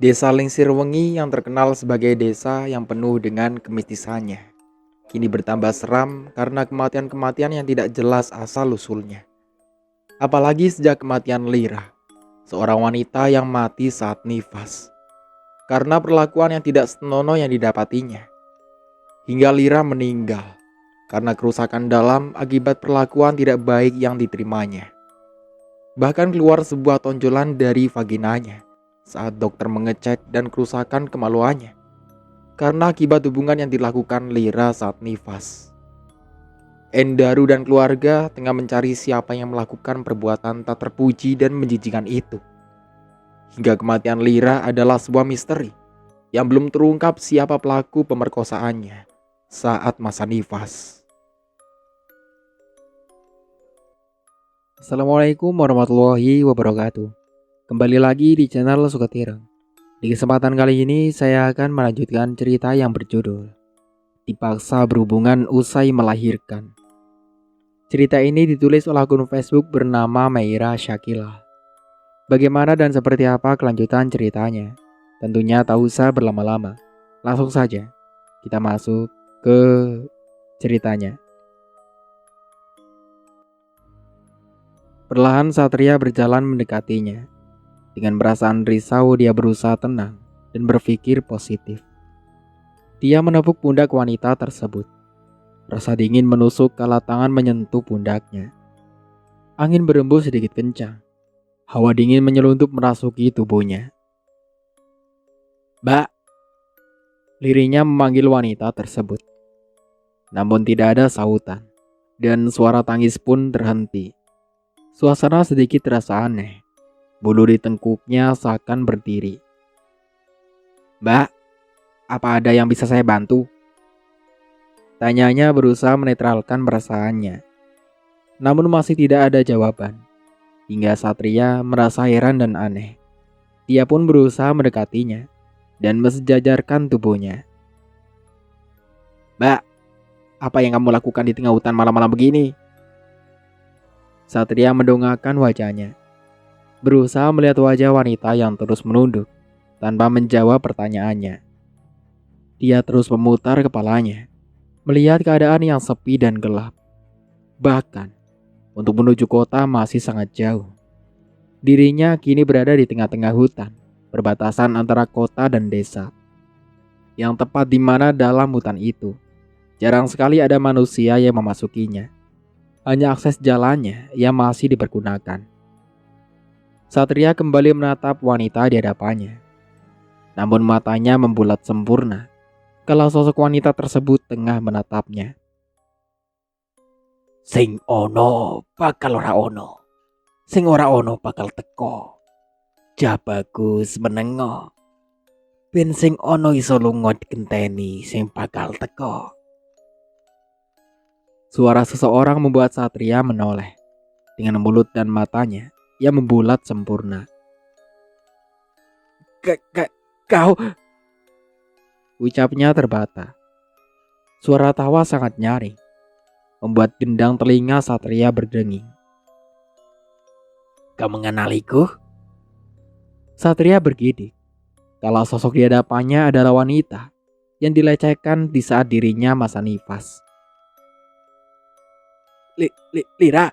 Desa Lingsirwengi yang terkenal sebagai desa yang penuh dengan kemistisannya, kini bertambah seram karena kematian-kematian yang tidak jelas asal-usulnya. Apalagi sejak kematian Lira, seorang wanita yang mati saat nifas, karena perlakuan yang tidak senonoh yang didapatinya. Hingga Lira meninggal, karena kerusakan dalam akibat perlakuan tidak baik yang diterimanya. Bahkan keluar sebuah tonjolan dari vaginanya saat dokter mengecek dan kerusakan kemaluannya karena akibat hubungan yang dilakukan Lira saat nifas. Endaru dan keluarga tengah mencari siapa yang melakukan perbuatan tak terpuji dan menjijikan itu. Hingga kematian Lira adalah sebuah misteri yang belum terungkap siapa pelaku pemerkosaannya saat masa nifas. Assalamualaikum warahmatullahi wabarakatuh. Kembali lagi di channel Sukatireng. Di kesempatan kali ini saya akan melanjutkan cerita yang berjudul Dipaksa Berhubungan Usai Melahirkan. Cerita ini ditulis oleh akun Facebook bernama Meira Syakila. Bagaimana dan seperti apa kelanjutan ceritanya? Tentunya tak usah berlama-lama. Langsung saja kita masuk ke ceritanya. Perlahan Satria berjalan mendekatinya. Dengan perasaan risau dia berusaha tenang dan berpikir positif. Dia menepuk pundak wanita tersebut. Rasa dingin menusuk kala tangan menyentuh pundaknya. Angin berembus sedikit kencang. Hawa dingin menyelundup merasuki tubuhnya. "Mbak," lirihnya memanggil wanita tersebut. Namun tidak ada sautan, dan suara tangis pun terhenti. Suasana sedikit terasa aneh. Bulu di tengkuknya seakan berdiri. "Mbak, apa ada yang bisa saya bantu?" Tanyanya berusaha menetralkan perasaannya. Namun masih tidak ada jawaban. Hingga Satria merasa heran dan aneh. Dia pun berusaha mendekatinya dan mensejajarkan tubuhnya. "Mbak, apa yang kamu lakukan di tengah hutan malam-malam begini?" Satria mendongakkan wajahnya, berusaha melihat wajah wanita yang terus menunduk tanpa menjawab pertanyaannya. Dia terus memutar kepalanya, melihat keadaan yang sepi dan gelap. Bahkan, untuk menuju kota masih sangat jauh. Dirinya kini berada di tengah-tengah hutan, perbatasan antara kota dan desa. Yang tepat di mana dalam hutan itu, jarang sekali ada manusia yang memasukinya. Hanya akses jalannya yang masih dipergunakan. Satria kembali menatap wanita di hadapannya. Namun matanya membulat sempurna kalau sosok wanita tersebut tengah menatapnya. Sing ono bakal ora ono. Sing ora ono bakal teko. Jah bagus menengo. Ben sing ono iso lunga dikenteni sing bakal teko. Suara seseorang membuat Satria menoleh dengan mulut dan matanya yang membulat sempurna. Kau Ucapnya terbata. Suara tawa sangat nyaring, membuat gendang telinga Satria berdenging. mengenaliku? Satria bergidik kalau sosok di hadapannya adalah wanita yang dilecehkan di saat dirinya masa nifas. Lira,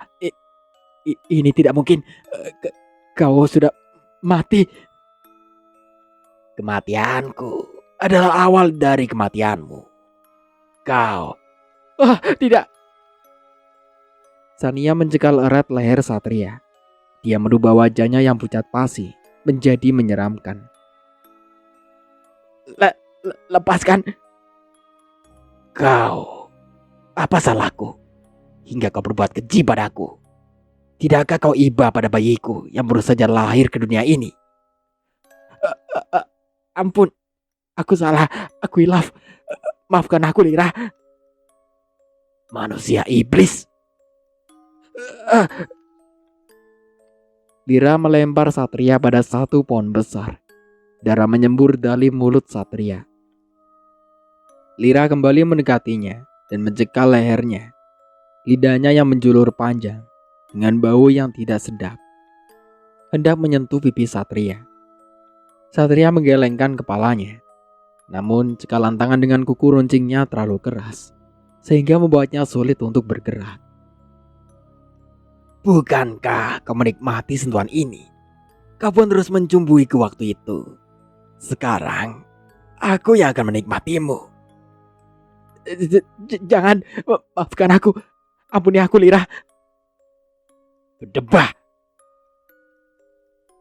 ini tidak mungkin. Kau sudah mati. Kematianku adalah awal dari kematianmu. Kau. Tidak. Sania mencekal erat leher Satria. Dia merubah wajahnya yang pucat pasi menjadi menyeramkan. Lepaskan. Kau. Apa salahku hingga kau berbuat keji padaku? Tidakkah kau iba pada bayiku yang baru saja lahir ke dunia ini? Ampun, aku salah, aku hilaf. Maafkan aku, Lira. Manusia iblis. Lira melempar Satria pada satu pohon besar. Darah menyembur dari mulut Satria. Lira kembali mendekatinya dan mencekal lehernya. Lidahnya yang menjulur panjang dengan bau yang tidak sedap hendak menyentuh pipi Satria. Satria menggelengkan kepalanya. Namun cekalan tangan dengan kuku runcingnya terlalu keras, sehingga membuatnya sulit untuk bergerak. Bukankah kau menikmati sentuhan ini? Kau pun terus mencumbuiku waktu itu. Sekarang, aku yang akan menikmatimu. Jangan, maafkan aku. Ampuni aku, Lira. Berdebah.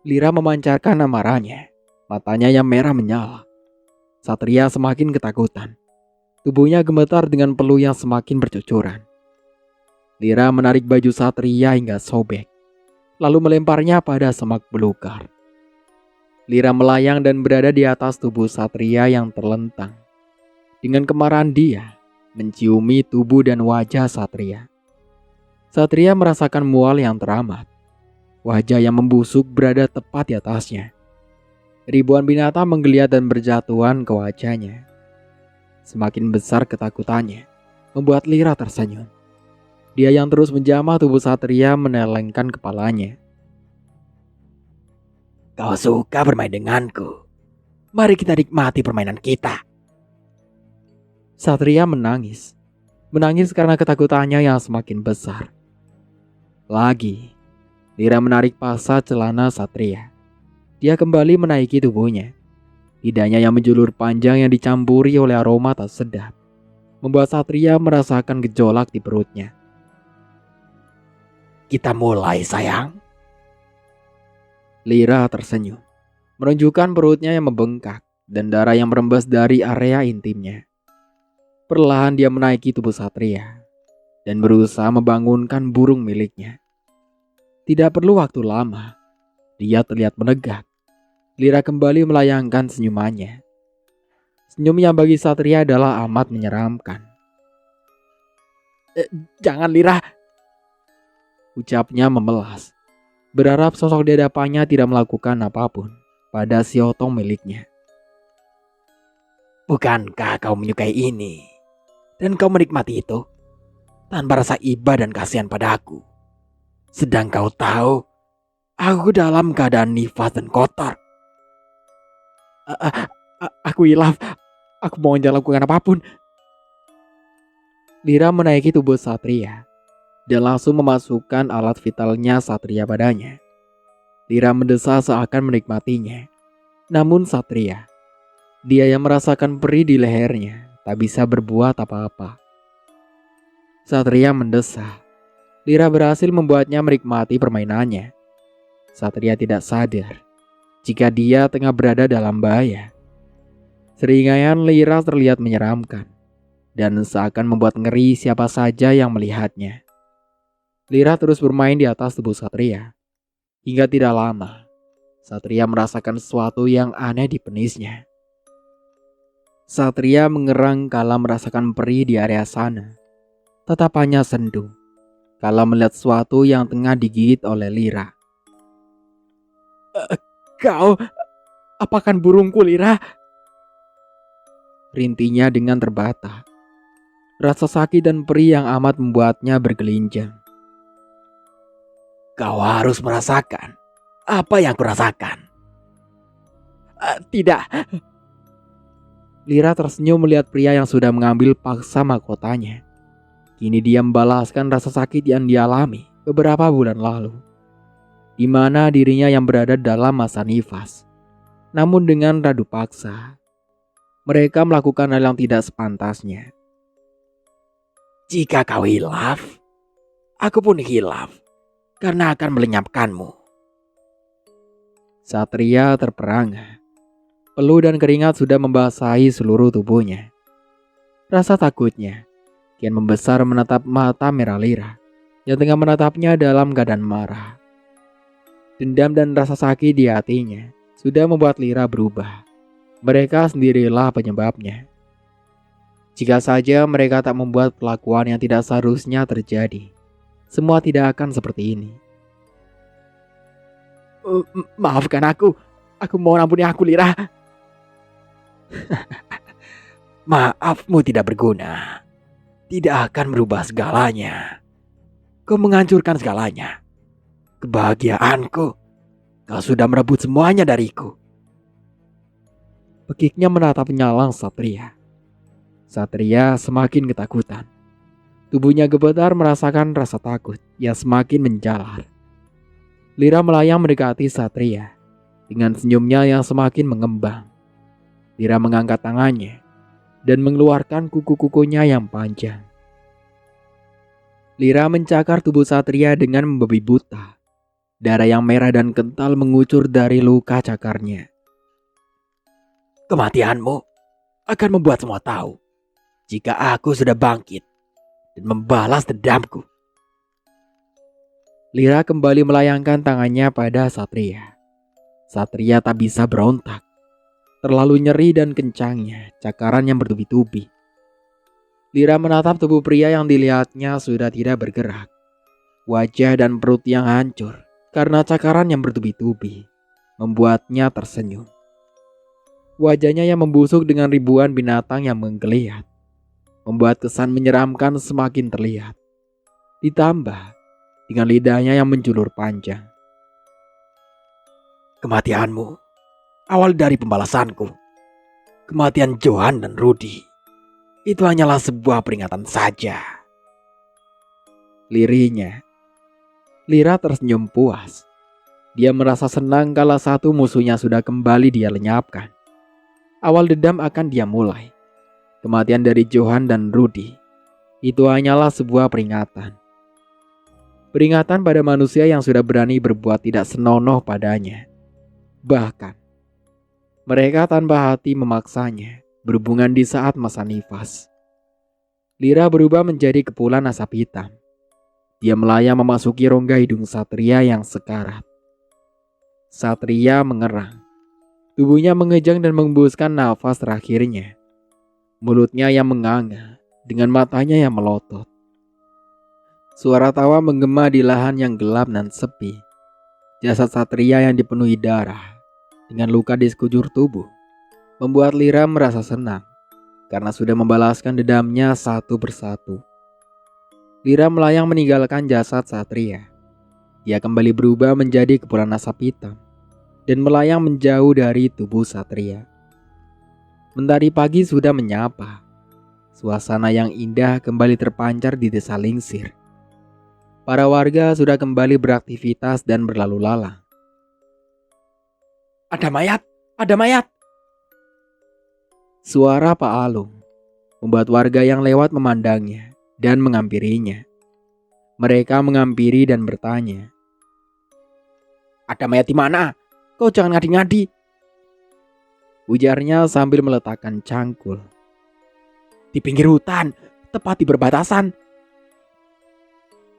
Lira memancarkan amarahnya. Matanya yang merah menyala. Satria semakin ketakutan. Tubuhnya gemetar dengan peluh yang semakin bercucuran. Lira menarik baju Satria hingga sobek, lalu melemparnya pada semak belukar. Lira melayang dan berada di atas tubuh Satria yang terlentang. Dengan kemarahan dia menciumi tubuh dan wajah Satria. Satria merasakan mual yang teramat. Wajah yang membusuk berada tepat di atasnya. Ribuan binatang menggeliat dan berjatuhan ke wajahnya. Semakin besar ketakutannya, membuat Lira tersenyum. Dia yang terus menjamah tubuh Satria menelengkan kepalanya. Kau suka bermain denganku. Mari kita nikmati permainan kita. Satria menangis. Menangis karena ketakutannya yang semakin besar. Lagi, Lira menarik pasa celana Satria. Dia kembali menaiki tubuhnya. Lidahnya yang menjulur panjang yang dicampuri oleh aroma tak sedap membuat Satria merasakan gejolak di perutnya. Kita mulai, sayang. Lira tersenyum, menunjukkan perutnya yang membengkak dan darah yang merembes dari area intimnya. Perlahan dia menaiki tubuh Satria dan berusaha membangunkan burung miliknya. Tidak perlu waktu lama, dia terlihat menegak. Lira kembali melayangkan senyumannya. Senyum yang bagi Satria adalah amat menyeramkan. Jangan, Lira, ucapnya memelas, berharap sosok di hadapannya tidak melakukan apapun pada si otong miliknya. Bukankah kau menyukai ini? Dan kau menikmati itu tanpa rasa iba dan kasihan padaku. Sedang kau tahu, aku dalam keadaan nifas dan kotor. Aku hilaf. Aku mohon jangan lakukan apapun. Lira menaiki tubuh Satria dan langsung memasukkan alat vitalnya Satria padanya. Lira mendesah seakan menikmatinya. Namun Satria, dia yang merasakan perih di lehernya, tak bisa berbuat apa-apa. Satria mendesah. Lira berhasil membuatnya menikmati permainannya. Satria tidak sadar jika dia tengah berada dalam bahaya. Seringaian Lira terlihat menyeramkan dan seakan membuat ngeri siapa saja yang melihatnya. Lira terus bermain di atas tubuh Satria. Hingga tidak lama, Satria merasakan sesuatu yang aneh di penisnya. Satria mengerang kala merasakan perih di area sana. Tatapannya sendu kala melihat sesuatu yang tengah digigit oleh Lira. Kau, apakan burungku, Lira? Rintinya dengan terbata. Rasa sakit dan perih yang amat membuatnya bergelinjang. Kau harus merasakan apa yang kurasakan. Tidak. Lira tersenyum melihat pria yang sudah mengambil paksa mahkotanya. Kini dia membalaskan rasa sakit yang dialami beberapa bulan lalu, di mana dirinya yang berada dalam masa nifas. Namun dengan radu paksa, mereka melakukan hal yang tidak sepantasnya. Jika kau hilaf, aku pun hilaf karena akan melenyapkanmu. Satria terperangah. Peluh dan keringat sudah membasahi seluruh tubuhnya. Rasa takutnya kian membesar menatap mata merah Lira yang tengah menatapnya dalam keadaan marah. Dendam dan rasa sakit di hatinya sudah membuat Lira berubah. Mereka sendirilah penyebabnya. Jika saja mereka tak membuat perlakuan yang tidak seharusnya terjadi, semua tidak akan seperti ini. Maafkan aku mohon ampuni aku, Lira. Maafmu tidak berguna. Tidak akan merubah segalanya. Kau menghancurkan segalanya. Kebahagiaanku, kau sudah merebut semuanya dariku. Pekiknya menatap nyalang Satria. Satria semakin ketakutan. Tubuhnya gemetar merasakan rasa takut yang semakin menjalar. Lira melayang mendekati Satria dengan senyumnya yang semakin mengembang. Lira mengangkat tangannya dan mengeluarkan kuku-kukunya yang panjang. Lira mencakar tubuh Satria dengan membabi buta. Darah yang merah dan kental mengucur dari luka cakarnya. Kematianmu akan membuat semua tahu jika aku sudah bangkit dan membalas dendamku. Lira kembali melayangkan tangannya pada Satria. Satria tak bisa berontak. Terlalu nyeri dan kencangnya cakaran yang bertubi-tubi. Lira menatap tubuh pria yang dilihatnya sudah tidak bergerak. Wajah dan perut yang hancur karena cakaran yang bertubi-tubi membuatnya tersenyum. Wajahnya yang membusuk dengan ribuan binatang yang menggeliat membuat kesan menyeramkan semakin terlihat. Ditambah dengan lidahnya yang menjulur panjang. Kematianmu awal dari pembalasanku. Kematian Johan dan Rudy itu hanyalah sebuah peringatan saja. Lirinya. Lira tersenyum puas. Dia merasa senang kalau satu musuhnya sudah kembali dia lenyapkan. Awal dendam akan dia mulai. Kematian dari Johan dan Rudy itu hanyalah sebuah peringatan. Peringatan pada manusia yang sudah berani berbuat tidak senonoh padanya. Bahkan mereka tanpa hati memaksanya berhubungan di saat masa nifas. Lira berubah menjadi kepulan asap hitam. Dia melayang memasuki rongga hidung Satria yang sekarat. Satria mengerang. Tubuhnya mengejang dan mengembuskan nafas terakhirnya. Mulutnya yang menganga dengan matanya yang melotot. Suara tawa menggema di lahan yang gelap dan sepi. Jasad Satria yang dipenuhi darah dengan luka di sekujur tubuh membuat Lira merasa senang karena sudah membalaskan dendamnya satu persatu. Lira melayang meninggalkan jasad Satria. Dia kembali berubah menjadi kepulan asap hitam dan melayang menjauh dari tubuh Satria. Mentari pagi sudah menyapa. Suasana yang indah kembali terpancar di desa Lingsir. Para warga sudah kembali beraktivitas dan berlalu lalang. Ada mayat! Ada mayat! Suara Pak Alung membuat warga yang lewat memandangnya dan menghampirinya. Mereka menghampiri dan bertanya, "Ada mayat di mana? Kau jangan ngadi-ngadi," ujarnya sambil meletakkan cangkul. "Di pinggir hutan, tepat di perbatasan,"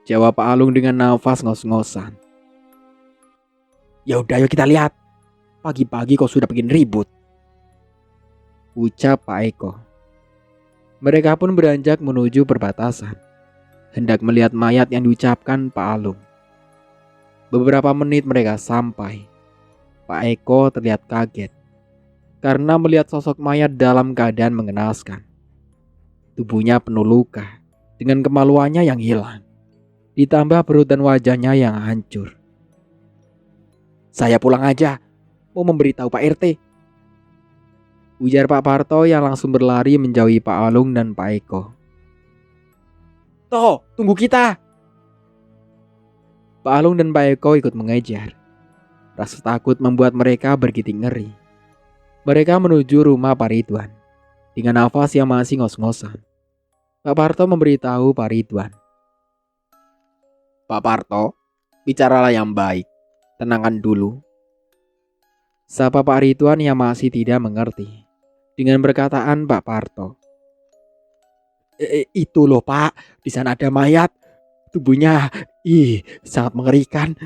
jawab Pak Alung dengan nafas ngos-ngosan. "Ya udah, yuk kita lihat. Pagi-pagi kau sudah bikin ribut," ucap Pak Eko. Mereka pun beranjak menuju perbatasan, hendak melihat mayat yang diucapkan Pak Alung. Beberapa menit mereka sampai. Pak Eko terlihat kaget karena melihat sosok mayat dalam keadaan mengenaskan. Tubuhnya penuh luka dengan kemaluannya yang hilang, ditambah perut dan wajahnya yang hancur. "Saya pulang aja, mau memberitahu Pak RT," ujar Pak Parto yang langsung berlari menjauhi Pak Alung dan Pak Eko. "Toh, tunggu kita!" Pak Alung dan Pak Eko ikut mengejar. Rasa takut membuat mereka bergiting ngeri. Mereka menuju rumah Pak Ridwan dengan nafas yang masih ngos-ngosan. Pak Parto memberitahu Pak Ridwan, "Pak Parto, bicaralah yang baik. Tenangkan dulu," sapa Pak Ridwan yang masih tidak mengerti dengan perkataan Pak Parto. Itu loh Pak, di sana ada mayat. Tubuhnya, sangat mengerikan,"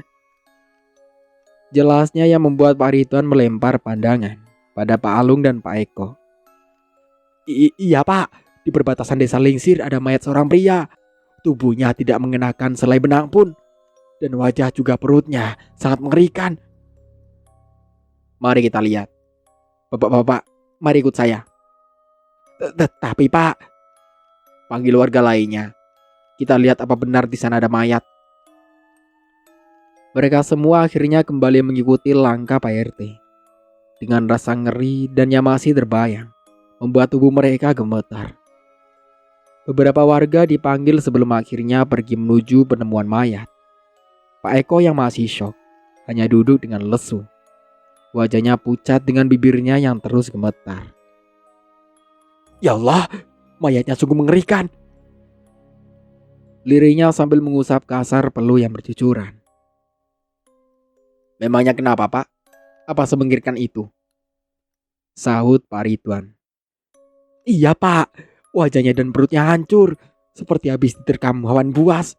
jelasnya yang membuat Pak Ridwan melempar pandangan pada Pak Alung dan Pak Eko. Iya Pak, di perbatasan desa Lingsir ada mayat seorang pria. Tubuhnya tidak mengenakan selai benang pun, dan wajah juga perutnya sangat mengerikan. Mari kita lihat. Bapak-bapak, mari ikut saya. Tapi Pak, panggil warga lainnya. Kita lihat apa benar di sana ada mayat. Mereka semua akhirnya kembali mengikuti langkah Pak RT. dengan rasa ngeri dan yang masih terbayang, membuat tubuh mereka gemetar. Beberapa warga dipanggil sebelum akhirnya pergi menuju penemuan mayat. Pak Eko yang masih syok hanya duduk dengan lesu. Wajahnya pucat dengan bibirnya yang terus gemetar. Ya Allah, mayatnya sungguh mengerikan. Lirihnya sambil mengusap kasar peluh yang bercucuran. Memangnya kenapa, Pak? Apa semengerikan itu? Sahut Pak Ridwan. Iya, Pak. Wajahnya dan perutnya hancur, seperti habis diterkam hewan buas.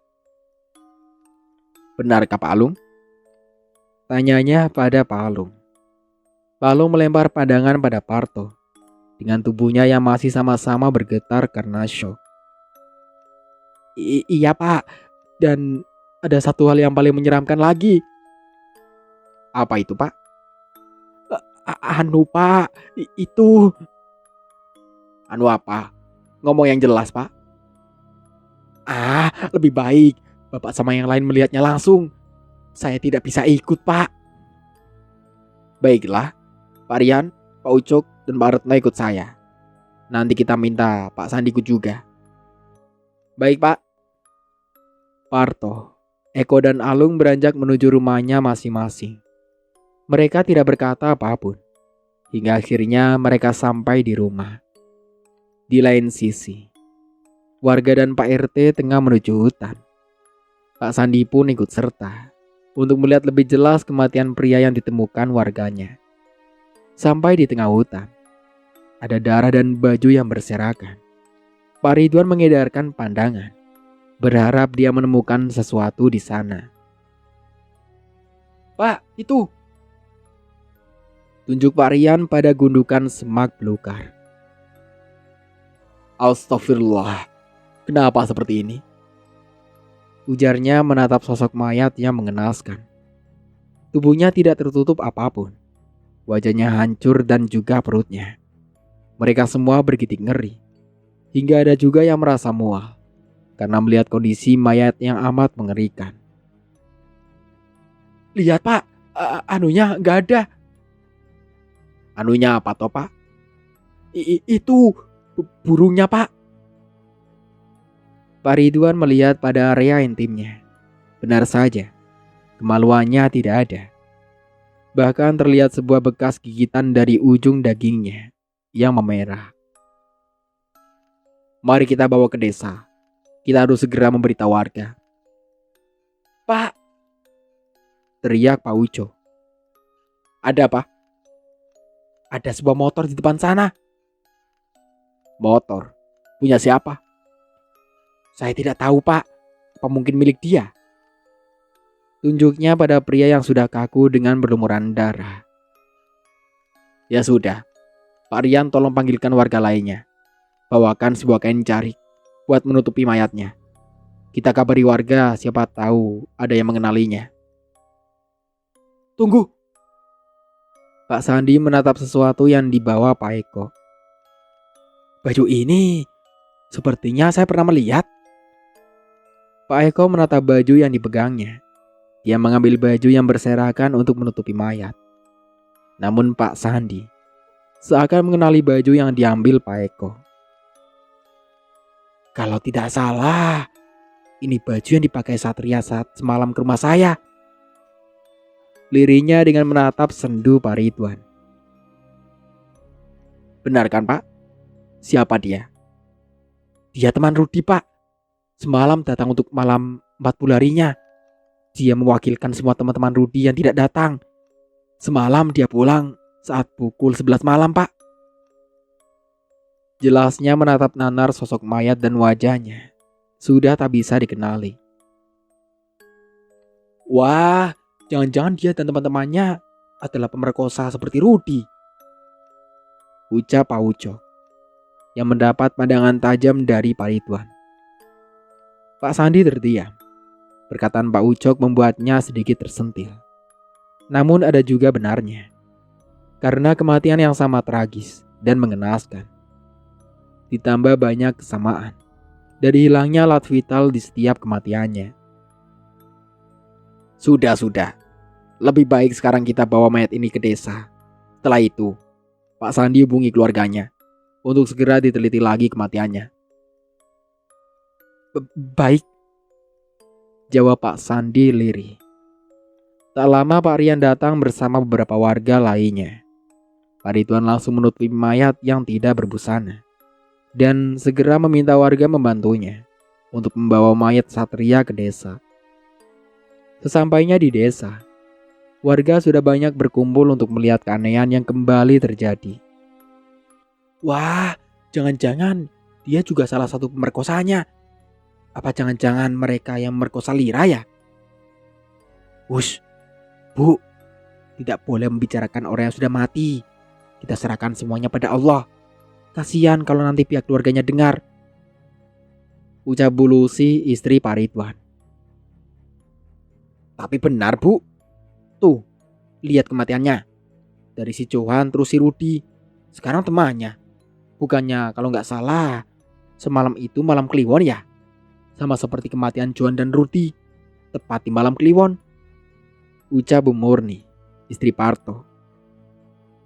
Benarkah Pak Alung? Tanyanya pada Pak Alung. Pak Alung melempar pandangan pada Parto, dengan tubuhnya yang masih sama-sama bergetar karena syok. Iya, Pak. Dan ada satu hal yang paling menyeramkan lagi. Apa itu, Pak? Anu, Pak, itu. Anu apa? Ngomong yang jelas, Pak. Lebih baik Bapak sama yang lain melihatnya langsung. Saya tidak bisa ikut, Pak. Baiklah, Pak Rian, Pak Ucok, dan Pak Retno ikut saya. Nanti kita minta Pak Sandi ikut juga. Baik, Pak. Parto, Eko dan Alung beranjak menuju rumahnya masing-masing. Mereka tidak berkata apapun, hingga akhirnya mereka sampai di rumah. Di lain sisi, warga dan Pak RT tengah menuju hutan. Pak Sandi pun ikut serta untuk melihat lebih jelas kematian pria yang ditemukan warganya. Sampai di tengah hutan, ada darah dan baju yang berserakan. Pak Ridwan mengedarkan pandangan, berharap dia menemukan sesuatu di sana. Pak, itu. Tunjuk Pak Rian pada gundukan semak belukar. Astagfirullah, kenapa seperti ini? Ujarnya menatap sosok mayat yang mengenaskan. Tubuhnya tidak tertutup apapun. Wajahnya hancur dan juga perutnya. Mereka semua bergidik ngeri. Hingga ada juga yang merasa mual karena melihat kondisi mayat yang amat mengerikan. Lihat, Pak, anunya nggak ada. Anunya apa toh, Pak? Itu burungnya, Pak. Pak Ridwan melihat pada area intimnya. Benar saja, kemaluannya tidak ada. Bahkan terlihat sebuah bekas gigitan dari ujung dagingnya yang memerah. Mari kita bawa ke desa. Kita harus segera memberitahu warga. Pak! Teriak Pak Uco. Ada, Pak? Ada sebuah motor di depan sana. Motor? Punya siapa? Saya tidak tahu, Pak. Apa mungkin milik dia? Tunjuknya pada pria yang sudah kaku dengan berlumuran darah. Ya sudah, Pak Rian tolong panggilkan warga lainnya. Bawakan sebuah kain jarik buat menutupi mayatnya. Kita kabari warga, siapa tahu ada yang mengenalinya. Tunggu. Pak Sandi menatap sesuatu yang dibawa Pak Eko. Baju ini sepertinya saya pernah melihat. Pak Eko menatap baju yang dipegangnya. Dia mengambil baju yang berserakan untuk menutupi mayat. Namun Pak Sandi seakan mengenali baju yang diambil Pak Eko. Kalau tidak salah, ini baju yang dipakai Satria saat semalam ke rumah saya. Lirihnya dengan menatap sendu Pak Ridwan. Benar kan, Pak? Siapa dia? Dia teman Rudi, Pak. Semalam datang untuk malam 40 harinya. Dia mewakilkan semua teman-teman Rudi yang tidak datang. Semalam dia pulang saat pukul 11 malam, Pak. Jelasnya menatap nanar sosok mayat dan wajahnya sudah tak bisa dikenali. Wah, jangan-jangan dia dan teman-temannya adalah pemerkosa seperti Rudi, ucap Pak Uco yang mendapat pandangan tajam dari Pak Ridwan. Pak Sandi terdiam. Perkataan Pak Ucok membuatnya sedikit tersentil. Namun ada juga benarnya. Karena kematian yang sama tragis dan mengenaskan. Ditambah banyak kesamaan dari hilangnya alat vital di setiap kematiannya. Sudah. Lebih baik sekarang kita bawa mayat ini ke desa. Setelah itu, Pak Sandi hubungi keluarganya untuk segera diteliti lagi kematiannya. Baik, jawab Pak Sandi lirih. Tak lama Pak Rian datang bersama beberapa warga lainnya. Pak Ridwan langsung menutupi mayat yang tidak berbusana dan segera meminta warga membantunya untuk membawa mayat Satria ke desa. Sesampainya di desa, warga sudah banyak berkumpul untuk melihat keanehan yang kembali terjadi. Wah, jangan-jangan dia juga salah satu pemerkosanya. Apa jangan-jangan mereka yang merkosa Lira ya? Wush, Bu, tidak boleh membicarakan orang yang sudah mati. Kita serahkan semuanya pada Allah. Kasihan kalau nanti pihak keluarganya dengar, ucap Bu Lucy, istri Pak Ridwan. Tapi benar, Bu. Tuh, lihat kematiannya. Dari si Johan terus si Rudi. Sekarang temannya. Bukannya kalau nggak salah, semalam itu malam Kliwon ya? Sama seperti kematian Johan dan Rudi, tepat di malam Kliwon, ucap Bu Murni, istri Parto.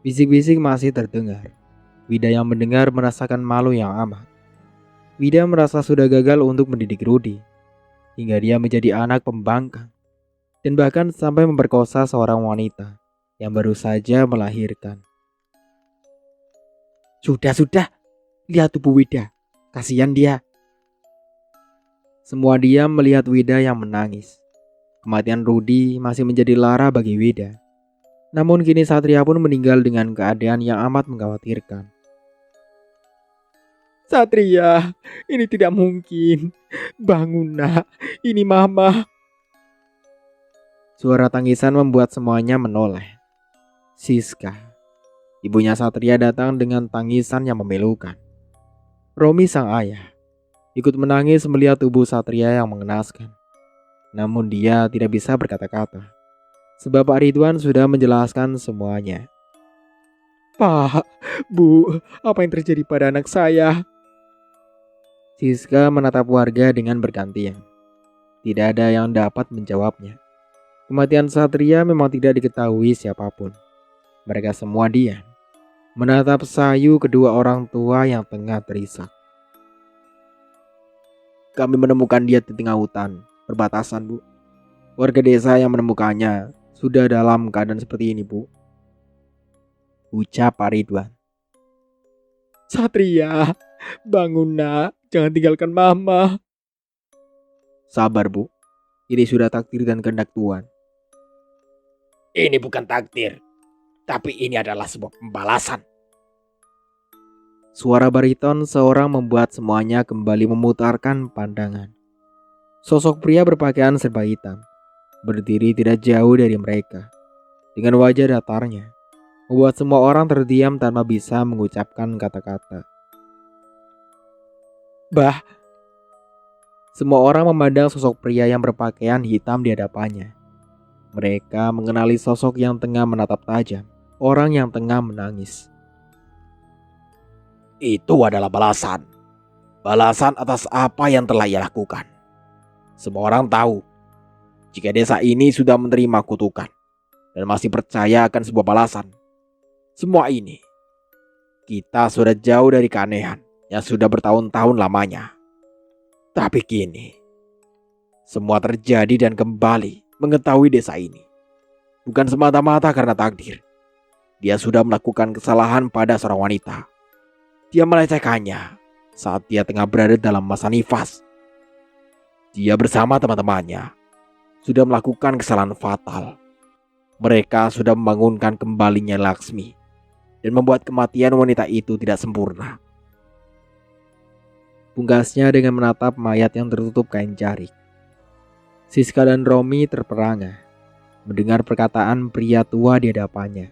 Bisik-bisik masih terdengar. Wida yang mendengar merasakan malu yang amat. Wida merasa sudah gagal untuk mendidik Rudi, hingga dia menjadi anak pembangkang, dan bahkan sampai memperkosa seorang wanita yang baru saja melahirkan. Sudah, lihat tubuh Wida, kasihan dia. Semua diam melihat Wida yang menangis. Kematian Rudi masih menjadi lara bagi Wida. Namun kini Satria pun meninggal dengan keadaan yang amat mengkhawatirkan. Satria, ini tidak mungkin. Bangun nak, ini mama. Suara tangisan membuat semuanya menoleh. Siska, ibunya Satria, datang dengan tangisan yang memilukan. Romi sang ayah ikut menangis melihat tubuh Satria yang mengenaskan. Namun dia tidak bisa berkata-kata, sebab Pak Ridwan sudah menjelaskan semuanya. Pak, Bu, apa yang terjadi pada anak saya? Siska menatap warga dengan bergantian. Tidak ada yang dapat menjawabnya. Kematian Satria memang tidak diketahui siapapun. Mereka semua diam, menatap sayu kedua orang tua yang tengah terisak. Kami menemukan dia di tengah hutan perbatasan, Bu. Warga desa yang menemukannya sudah dalam keadaan seperti ini, Bu, ucap Pak Ridwan. Satria, bangun nak, jangan tinggalkan mama. Sabar, Bu, ini sudah takdir dan kehendak Tuhan. Ini bukan takdir, tapi ini adalah sebuah pembalasan. Suara bariton seorang membuat semuanya kembali memutarkan pandangan. Sosok pria berpakaian serba hitam berdiri tidak jauh dari mereka. Dengan wajah datarnya, membuat semua orang terdiam tanpa bisa mengucapkan kata-kata. Bah! Semua orang memandang sosok pria yang berpakaian hitam di hadapannya. Mereka mengenali sosok yang tengah menatap tajam orang yang tengah menangis. Itu adalah balasan. Balasan atas apa yang telah ia lakukan. Semua orang tahu jika desa ini sudah menerima kutukan dan masih percaya akan sebuah balasan. Semua ini, kita sudah jauh dari keanehan yang sudah bertahun-tahun lamanya. Tapi kini, semua terjadi dan kembali mengetahui desa ini. Bukan semata-mata karena takdir. Dia sudah melakukan kesalahan pada seorang wanita. Dia melecehkannya saat dia tengah berada dalam masa nifas. Dia bersama teman-temannya sudah melakukan kesalahan fatal. Mereka sudah membangunkan kembalinya Laksmi dan membuat kematian wanita itu tidak sempurna. Pungkasnya dengan menatap mayat yang tertutup kain jarik. Siska dan Romi terperangah mendengar perkataan pria tua di hadapannya.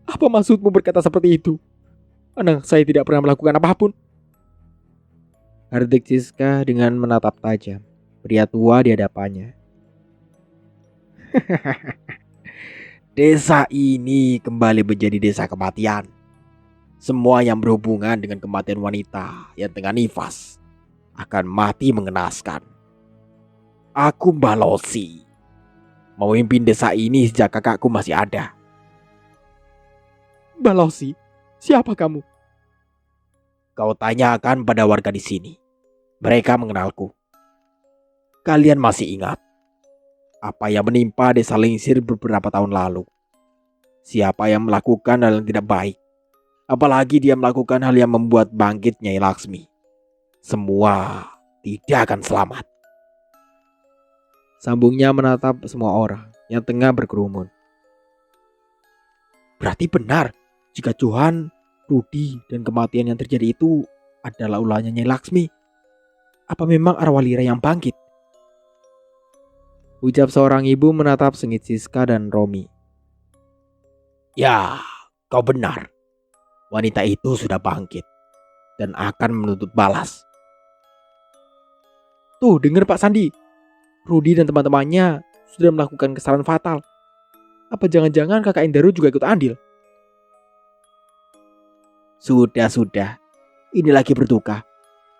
Apa maksudmu berkata seperti itu? Anak saya tidak pernah melakukan apapun. Hardik Siska dengan menatap tajam pria tua di hadapannya. Desa ini kembali menjadi desa kematian. Semua yang berhubungan dengan kematian wanita yang tengah nifas akan mati mengenaskan. Aku Mbah Losi, memimpin desa ini sejak kakakku masih ada. Balosi, siapa kamu? Kau tanyakan pada warga di sini. Mereka mengenalku. Kalian masih ingat apa yang menimpa desa Lingsir beberapa tahun lalu? Siapa yang melakukan hal yang tidak baik? Apalagi dia melakukan hal yang membuat bangkit Nyai Laksmi. Semua tidak akan selamat. Sambungnya menatap semua orang yang tengah berkerumun. Berarti benar jika Johan, Rudi, dan kematian yang terjadi itu adalah ulahnya Nyai Laksmi. Apa memang arwah Lira yang bangkit? Ucap seorang ibu menatap sengit Siska dan Romi. Ya, kau benar. Wanita itu sudah bangkit dan akan menuntut balas. Tuh, dengar Pak Sandi. Rudi dan teman-temannya sudah melakukan kesalahan fatal. Apa jangan-jangan kakak Endaru juga ikut andil? Sudah. Ini lagi berduka.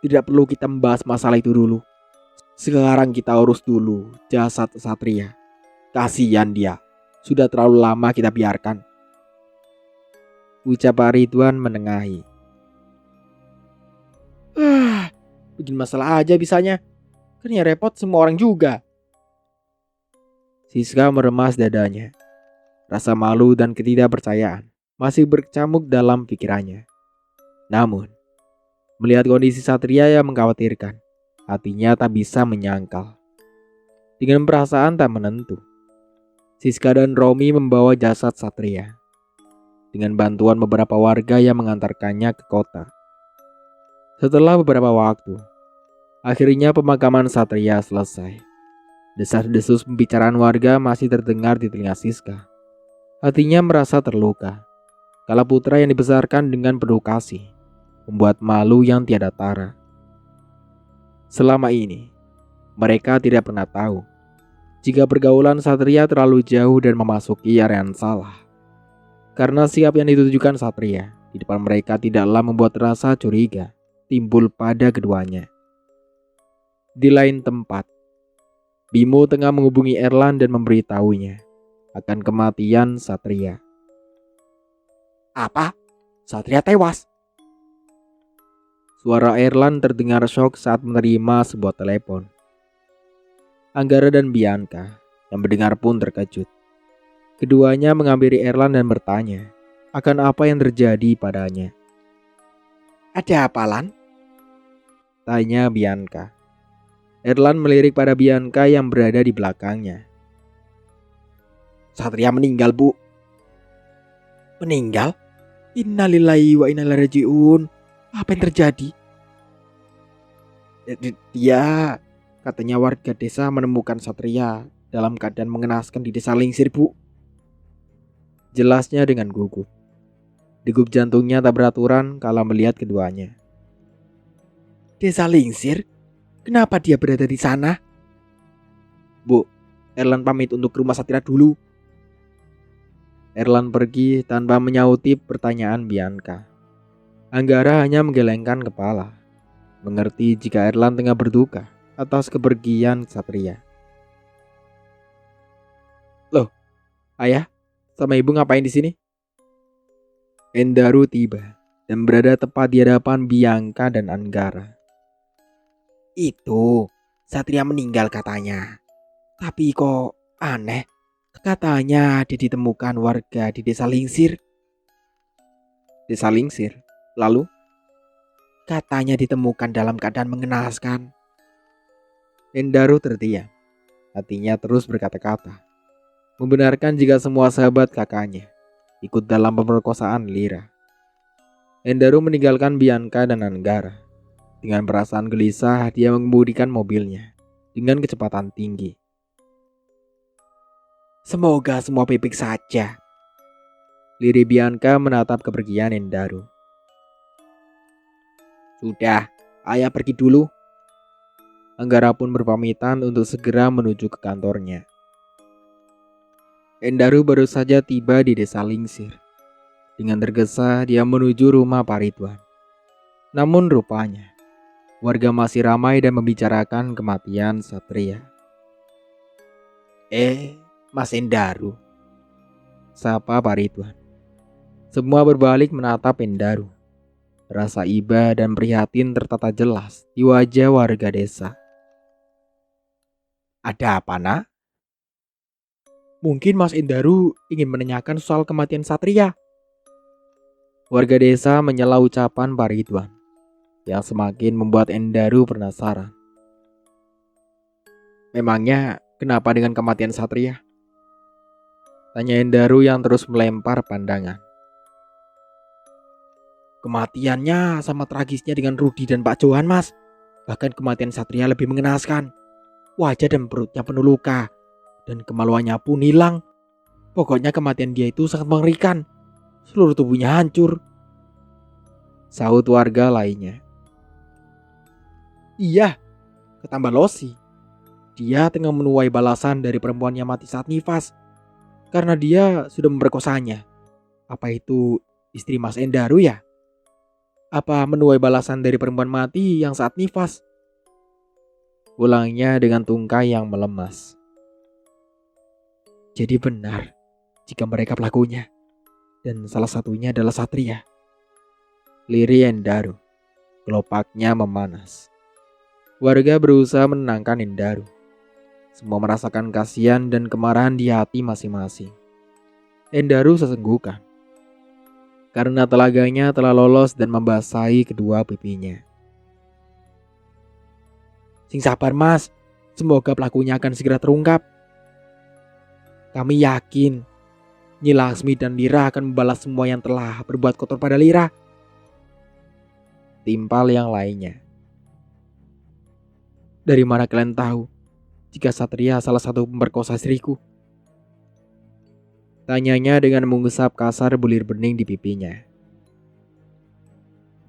Tidak perlu kita membahas masalah itu dulu. Sekarang kita urus dulu jasad Satria. Kasihan dia. Sudah terlalu lama kita biarkan. Ucap Pak Ridwan menengahi. Bikin masalah aja bisanya. Kan ya repot semua orang juga. Siska meremas dadanya. Rasa malu dan ketidakpercayaan masih berkecamuk dalam pikirannya. Namun, melihat kondisi Satria yang mengkhawatirkan, hatinya tak bisa menyangkal. Dengan perasaan tak menentu, Siska dan Romi membawa jasad Satria dengan bantuan beberapa warga yang mengantarkannya ke kota. Setelah beberapa waktu, akhirnya pemakaman Satria selesai. Desas-desus pembicaraan warga masih terdengar di telinga Siska. Hatinya merasa terluka. Kala putra yang dibesarkan dengan penuh kasih membuat malu yang tiada tara. Selama ini, mereka tidak pernah tahu jika pergaulan Satria terlalu jauh dan memasuki area yang salah. Karena sikap yang ditujukan Satria di depan mereka tidaklah membuat rasa curiga timbul pada keduanya. Di lain tempat, Bimo tengah menghubungi Erlan dan memberitahunya akan kematian Satria. Apa? Satria tewas? Suara Erlan terdengar syok saat menerima sebuah telepon. Anggara dan Bianca yang mendengar pun terkejut. Keduanya menghampiri Erlan dan bertanya akan apa yang terjadi padanya. Ada apa, Lan? Tanya Bianca. Erlan melirik pada Bianca yang berada di belakangnya. Satria meninggal, Bu. Meninggal? Innalillahi wa inna ilaihi raji'un. Apa yang terjadi? Dia, katanya warga desa menemukan Satria dalam keadaan mengenaskan di desa Lingsir, Bu. Jelasnya dengan gugup. Degup jantungnya tak beraturan kala melihat keduanya. Desa Lingsir? Kenapa dia berada di sana? Bu, Erlan pamit untuk ke rumah Satria dulu. Erlan pergi tanpa menyauti pertanyaan Bianca. Anggara hanya menggelengkan kepala, mengerti jika Erlan tengah berduka atas kepergian Satria. Loh, ayah sama ibu ngapain di sini? Endaru tiba dan berada tepat di hadapan Bianca dan Anggara. Itu, Satria meninggal katanya. Tapi kok aneh, katanya dia ditemukan warga di desa Lingsir. Desa Lingsir? Lalu? Katanya ditemukan dalam keadaan mengenaskan. Endaru terdiam. Hatinya terus berkata-kata, membenarkan jika semua sahabat kakaknya ikut dalam pemerkosaan Lira. Endaru meninggalkan Bianca dan Anggara. Dengan perasaan gelisah, dia mengemudikan mobilnya dengan kecepatan tinggi. Semoga semua baik-baik saja. Liri Bianca menatap kepergian Endaru. Sudah, ayah pergi dulu. Anggara pun berpamitan untuk segera menuju ke kantornya. Endaru baru saja tiba di desa Lingsir. Dengan tergesa dia menuju rumah Pak Ridwan. Namun rupanya warga masih ramai dan membicarakan kematian Satria. Mas Endaru, Sapa Pak Ridwan. Semua berbalik menatap Endaru. Rasa iba dan prihatin tertata jelas di wajah warga desa. Ada apa, nak? Mungkin Mas Endaru ingin menanyakan soal kematian Satria. Warga desa menyela ucapan Pak Ridwan yang semakin membuat Endaru penasaran. Memangnya kenapa dengan kematian Satria? Tanya Endaru yang terus melempar pandangan. Kematiannya sama tragisnya dengan Rudi dan Pak Johan, Mas. Bahkan kematian Satria lebih mengenaskan. Wajah dan perutnya penuh luka, dan kemaluannya pun hilang. Pokoknya kematian dia itu sangat mengerikan. Seluruh tubuhnya hancur. Sahut warga lainnya. Iya, kata Mbak Losi. Dia tengah menuai balasan dari perempuan yang mati saat nifas. Karena dia sudah memperkosanya. Apa itu istri Mas Endaru ya? Apa menuai balasan dari perempuan mati yang saat nifas? Ulangnya dengan tungkai yang melemas. Jadi benar jika mereka pelakunya. Dan salah satunya adalah Satria. Liri Endaru. Kelopaknya memanas. Warga berusaha menenangkan Endaru. Semua merasakan kasihan dan kemarahan di hati masing-masing. Endaru sesenggukan. Karena telaganya telah lolos dan membasahi kedua pipinya. Sing sabar, Mas. Semoga pelakunya akan segera terungkap. Kami yakin Nyi Laksmi dan Lira akan membalas semua yang telah berbuat kotor pada Lira. Timpal yang lainnya. Dari mana kalian tahu jika Satria salah satu pemerkosa istriku? Tanyanya dengan mengusap kasar bulir bening di pipinya.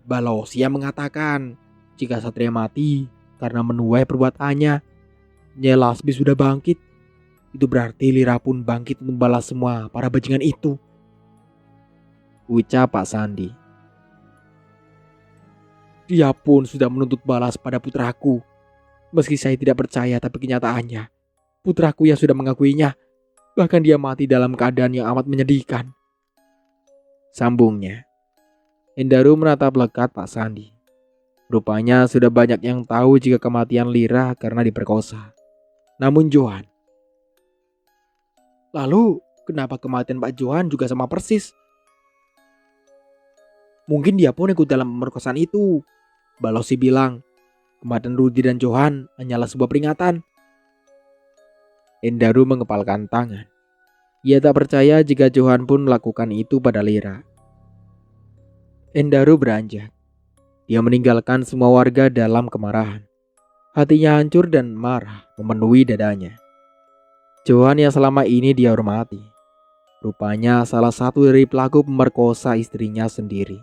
Balosia mengatakan jika Satria mati karena menuai perbuatannya, Nyai Lasmi sudah bangkit. Itu berarti Lira pun bangkit untuk membalas semua para bajingan itu. Ucap Pak Sandi. Dia pun sudah menuntut balas pada putraku. Meski saya tidak percaya, tapi kenyataannya putraku yang sudah mengakuinya. Bahkan dia mati dalam keadaan yang amat menyedihkan. Sambungnya. Endaru menatap lekat Pak Sandi. Rupanya sudah banyak yang tahu jika kematian Lira karena diperkosa. Namun Johan. Lalu kenapa kematian Pak Johan juga sama persis? Mungkin dia pun ikut dalam pemerkosaan itu. Balosi bilang, kematian Rudi dan Johan hanyalah sebuah peringatan. Endaru mengepalkan tangan. Ia tak percaya jika Johan pun melakukan itu pada Lira. Endaru beranjak. Dia meninggalkan semua warga dalam kemarahan. Hatinya hancur dan marah memenuhi dadanya. Johan yang selama ini dia hormati. Rupanya salah satu dari pelaku pemerkosa istrinya sendiri.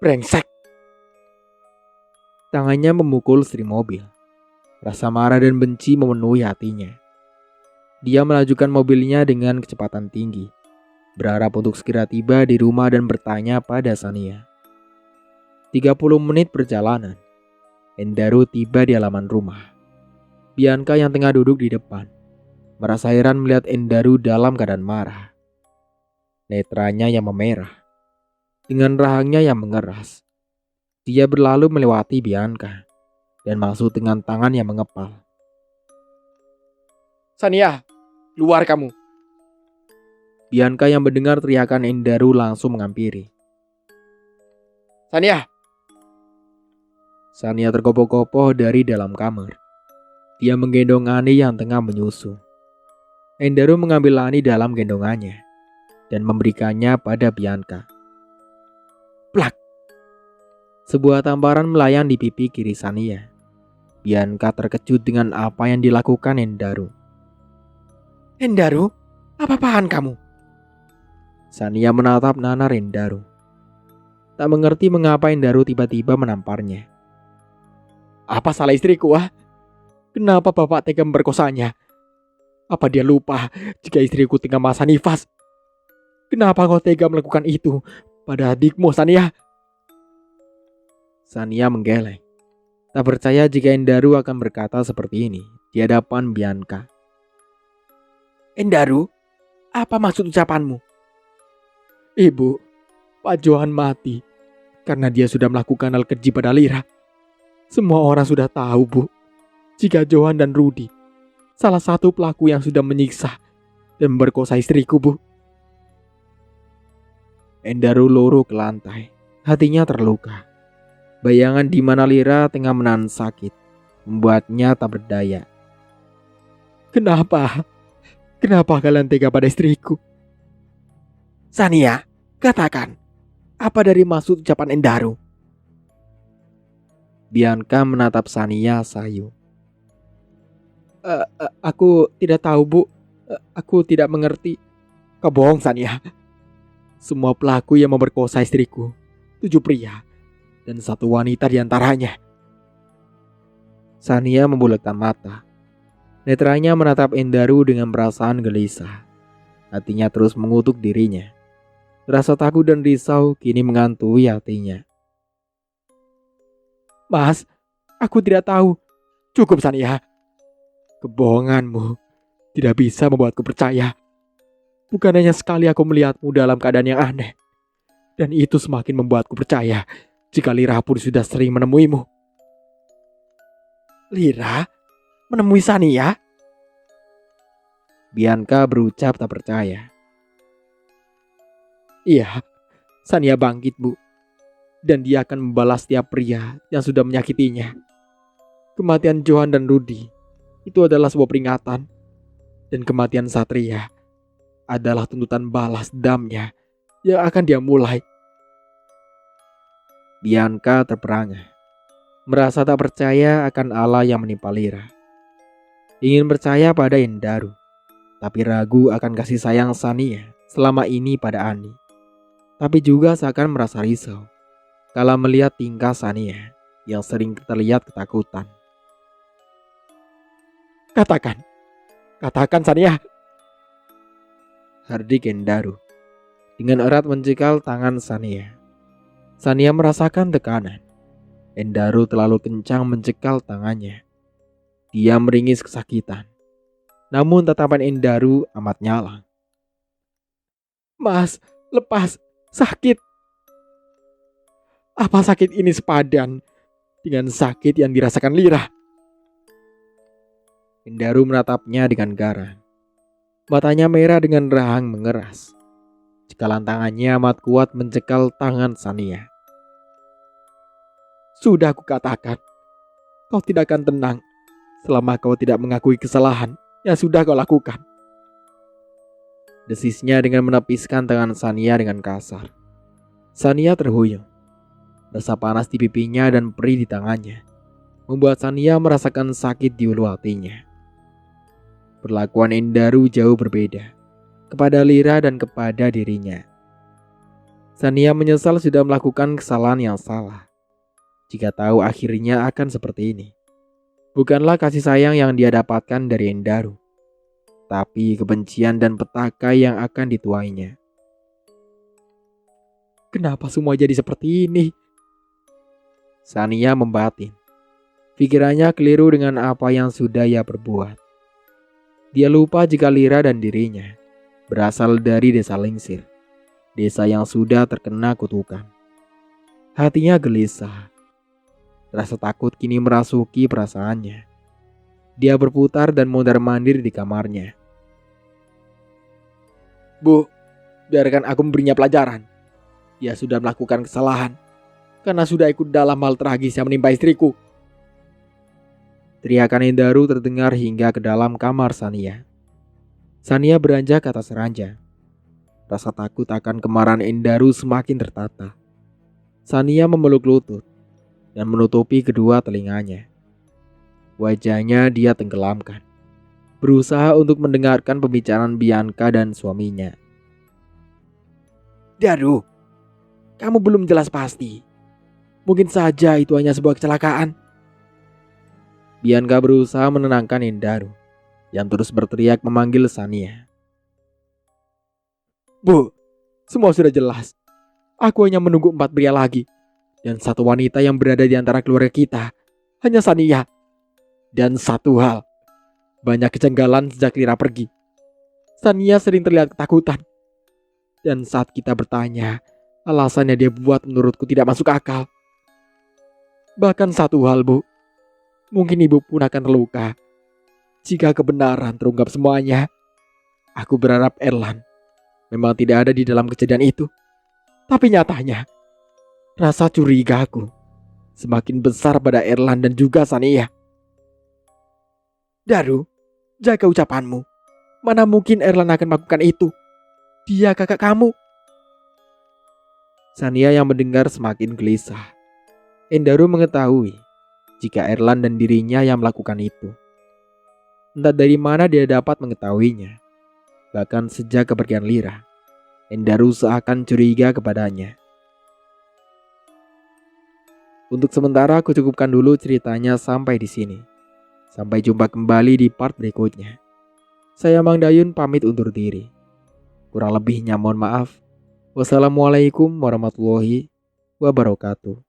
Brengsek! Tangannya memukul setir mobil. Rasa marah dan benci memenuhi hatinya. Dia melajukan mobilnya dengan kecepatan tinggi, berharap untuk segera tiba di rumah dan bertanya pada Sania. 30 menit perjalanan, Endaru tiba di halaman rumah. Bianca yang tengah duduk di depan, merasa heran melihat Endaru dalam keadaan marah. Netranya yang memerah, dengan rahangnya yang mengeras. Dia berlalu melewati Bianca dan masuk dengan tangan yang mengepal. Sania, luar kamu. Bianca yang mendengar teriakan Endaru langsung menghampiri. Sania. Sania tergopoh-gopoh dari dalam kamar. Dia menggendong Ani yang tengah menyusu. Endaru mengambil Ani dalam gendongannya dan memberikannya pada Bianca. Plak! Sebuah tamparan melayang di pipi kiri Sania. Bianca terkejut dengan apa yang dilakukan Endaru. Endaru, apa-apaan kamu? Sania menatap nanar Endaru. Tak mengerti mengapa Endaru tiba-tiba menamparnya. Apa salah istriku, ah? Kenapa bapak tega memperkosanya? Apa dia lupa jika istriku tengah masa nifas? Kenapa kau tega melakukan itu pada adikmu, Sania? Sania menggeleng. Tak percaya jika Endaru akan berkata seperti ini di hadapan Bianca. Endaru, apa maksud ucapanmu? Ibu, Pak Johan mati karena dia sudah melakukan hal keji pada Lira. Semua orang sudah tahu, Bu, jika Johan dan Rudy salah satu pelaku yang sudah menyiksa dan memperkosa istriku, Bu. Endaru loro ke lantai, hatinya terluka. Bayangan di mana Lira tengah menahan sakit membuatnya tak berdaya. Kenapa? Kenapa kalian tega pada istriku? Sania, katakan, apa dari maksud ucapan Endaru? Bianca menatap Sania sayu. Aku tidak tahu, Bu. Aku tidak mengerti. Kau bohong, Sania. Semua pelaku yang memperkosa istriku 7 pria dan 1 wanita di antaranya. Sania membulatkan mata. Netranya menatap Endaru dengan perasaan gelisah. Hatinya terus mengutuk dirinya. Rasa takut dan risau kini menghantui hatinya. Mas, aku tidak tahu. Cukup, Sania. Kebohonganmu tidak bisa membuatku percaya. Bukan hanya sekali aku melihatmu dalam keadaan yang aneh. Dan itu semakin membuatku percaya jika Lira pun sudah sering menemuimu. Lira? Menemui Sania? Bianca berucap tak percaya. Iya, Sania bangkit, Bu. Dan dia akan membalas setiap pria yang sudah menyakitinya. Kematian Johan dan Rudy itu adalah sebuah peringatan. Dan kematian Satria adalah tuntutan balas dendamnya yang akan dia mulai. Bianca terperangah, merasa tak percaya akan Allah yang menimpa Lira. Ingin percaya pada Endaru, tapi ragu akan kasih sayang Sania selama ini pada Ani. Tapi juga seakan merasa risau kala melihat tingkah Sania yang sering terlihat ketakutan. Katakan Sania, hardik Endaru dengan erat mencekal tangan Sania. Sania merasakan tekanan. Endaru terlalu kencang mencekal tangannya. Dia meringis kesakitan. Namun tatapan Endaru amat nyala. Mas, lepas, sakit. Apa sakit ini sepadan dengan sakit yang dirasakan Lira? Endaru menatapnya dengan garang. Matanya merah dengan rahang mengeras. Cekalan tangannya amat kuat mencekal tangan Sania. Sudah aku katakan, kau tidak akan tenang selama kau tidak mengakui kesalahan yang sudah kau lakukan. Desisnya dengan menepiskan tangan Sania dengan kasar. Sania terhuyung. Rasa panas di pipinya dan perih di tangannya membuat Sania merasakan sakit di ulu hatinya. Perlakuan Endaru jauh berbeda kepada Lira dan kepada dirinya. Sania menyesal sudah melakukan kesalahan yang salah. Jika tahu akhirnya akan seperti ini, bukanlah kasih sayang yang dia dapatkan dari Endaru, tapi kebencian dan petaka yang akan dituainya. Kenapa semua jadi seperti ini? Sania membatin. Pikirannya keliru dengan apa yang sudah ia perbuat. Dia lupa jika Lira dan dirinya berasal dari desa Lingsir, desa yang sudah terkena kutukan. Hatinya gelisah. Rasa takut kini merasuki perasaannya. Dia berputar dan mondar-mandir di kamarnya. Bu, biarkan aku memberinya pelajaran. Dia sudah melakukan kesalahan karena sudah ikut dalam hal tragis yang menimpa istriku. Teriakan Endaru terdengar hingga ke dalam kamar Sania. Sania beranjak ke atas ranjang. Rasa takut akan kemarahan Endaru semakin tertata. Sania memeluk lutut dan menutupi kedua telinganya. Wajahnya dia tenggelamkan, berusaha untuk mendengarkan pembicaraan Bianca dan suaminya. Daru, kamu belum jelas pasti. Mungkin saja itu hanya sebuah kecelakaan. Bianca berusaha menenangkan Endaru yang terus berteriak memanggil Sania. Bu, semua sudah jelas. Aku hanya menunggu 4 pria lagi. Dan 1 wanita yang berada di antara keluarga kita hanya Sania. Dan satu hal, banyak kejanggalan sejak Lira pergi. Sania sering terlihat ketakutan. Dan saat kita bertanya, alasan yang dia buat menurutku tidak masuk akal. Bahkan satu hal, Bu. Mungkin ibu pun akan terluka jika kebenaran terungkap semuanya. Aku berharap Erlan memang tidak ada di dalam kejadian itu. Tapi nyatanya, rasa curiga aku semakin besar pada Erlan dan juga Sania. Daru, jaga ucapanmu. Mana mungkin Erlan akan melakukan itu? Dia kakak kamu. Sania yang mendengar semakin gelisah. Endaru mengetahui jika Erlan dan dirinya yang melakukan itu. Entah dari mana dia dapat mengetahuinya. Bahkan sejak kepergian Lira, Endaru seakan curiga kepadanya. Untuk sementara aku cukupkan dulu ceritanya sampai di sini. Sampai jumpa kembali di part berikutnya. Saya Mang Dayun pamit undur diri. Kurang lebihnya mohon maaf. Wassalamualaikum warahmatullahi wabarakatuh.